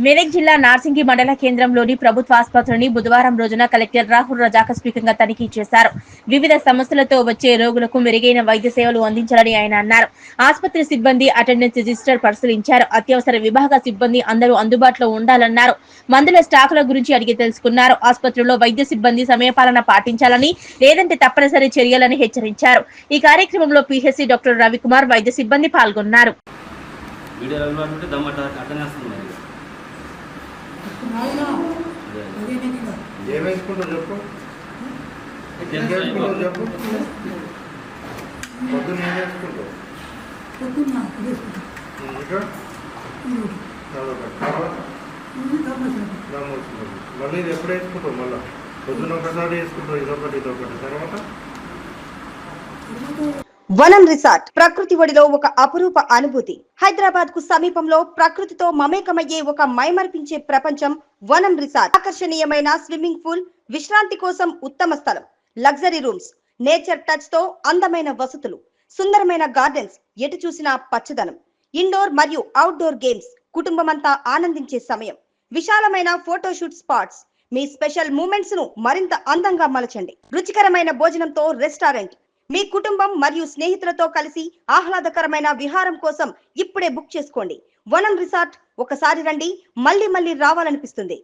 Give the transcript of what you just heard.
మెదక్ జిల్లా నార్సింగి మండల కేంద్రంలోని ప్రభుత్వ ఆసుపత్రిని బుధవారం రోజున కలెక్టర్ రాహుల్ రజాక్ ఆకస్మికంగా తనిఖీ చేశారు. వివిధ సమస్యలతో వచ్చే రోగులకు మెరుగైన వైద్య సేవలు అందించాలని ఆయన అన్నారు. ఆసుపత్రి సిబ్బంది అటెండెన్స్ రిజిస్టర్ పరిశీలించారు. అత్యవసర విభాగ సిబ్బంది అందరూ అందుబాటులో ఉండాలన్నారు. మందుల స్టాకుల గురించి అడిగి తెలుసుకున్నారు. ఆసుపత్రిలో వైద్య సిబ్బంది సమయపాలన పాటించాలని, లేదంటే తప్పనిసరి చర్యలని హెచ్చరించారు. ఈ కార్యక్రమంలో పిహెచ్సి డాక్టర్ రవికుమార్, వైద్య సిబ్బంది పాల్గొన్నారు. మళ్ళీ ఇది ఎప్పుడు వేసుకుంటావు? మళ్ళీ పొద్దున ఒకసారి వేసుకుంటావు, ఇదొకటి తర్వాత వనం రిసార్ట్ ప్రకృతి ఒడిలో ఒక అపురూప అనుభూతి. హైదరాబాద్ కు సమీపంలో ప్రకృతితో మమేకమయ్యే ఒక మైమర్పించే ప్రపంచం వనం రిసార్ట్. ఆకర్షణీయమైన స్విమ్మింగ్ పూల్, విశ్రాంతి కోసం ఉత్తమ స్థలం, లగ్జరీ రూమ్స్, నేచర్ టచ్ తో అందమైన వసతులు, సుందరమైన గార్డెన్స్, ఎటు చూసినా పచ్చదనం, ఇండోర్ మరియు అవుట్డోర్ గేమ్స్, కుటుంబమంతా ఆనందించే సమయం, విశాలమైన ఫోటోషూట్ స్పాట్స్. మీ స్పెషల్ మూమెంట్స్ ను మరింత అందంగా మలచండి. రుచికరమైన భోజనంతో రెస్టారెంట్. మీ కుటుంబం మరియు స్నేహితులతో కలిసి ఆహ్లాదకరమైన విహారం కోసం ఇప్పుడే బుక్ చేసుకోండి. వనం రిసార్ట్ ఒకసారి రండి, మళ్ళీ రావాలనిపిస్తుంది.